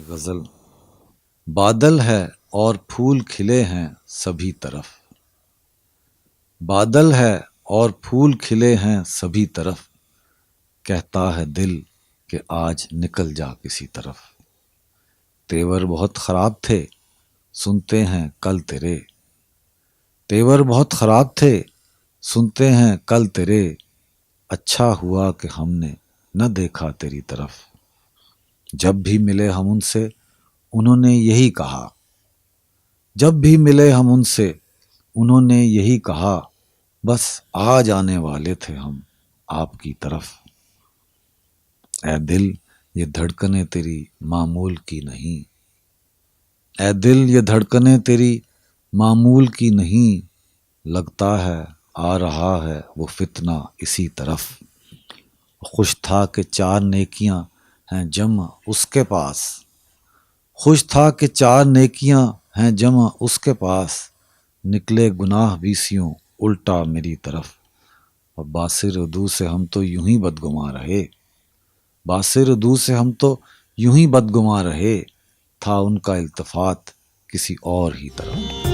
غزل۔ بادل ہے اور پھول کھلے ہیں سبھی طرف، بادل ہے اور پھول کھلے ہیں سبھی طرف، کہتا ہے دل کہ آج نکل جا کسی طرف۔ تیور بہت خراب تھے سنتے ہیں کل تیرے، تیور بہت خراب تھے سنتے ہیں کل تیرے، اچھا ہوا کہ ہم نے نہ دیکھا تیری طرف۔ جب بھی ملے ہم ان سے انہوں نے یہی کہا، جب بھی ملے ہم ان سے انہوں نے یہی کہا، بس آ جانے والے تھے ہم آپ کی طرف۔ اے دل یہ دھڑکنیں تیری معمول کی نہیں، اے دل یہ دھڑکنیں تیری معمول کی نہیں، لگتا ہے آ رہا ہے وہ فتنہ اسی طرف۔ خوش تھا کہ چار نیکیاں ہیں جمع اس کے پاس، خوش تھا کہ چار نیکیاں ہیں جمع اس کے پاس، نکلے گناہ بیسیوں الٹا میری طرف۔ اور باصر دو سے ہم تو یوں ہی بدگماں رہے، باصر دو سے ہم تو یوں ہی بدگماں رہے، تھا ان کا التفات کسی اور ہی طرف۔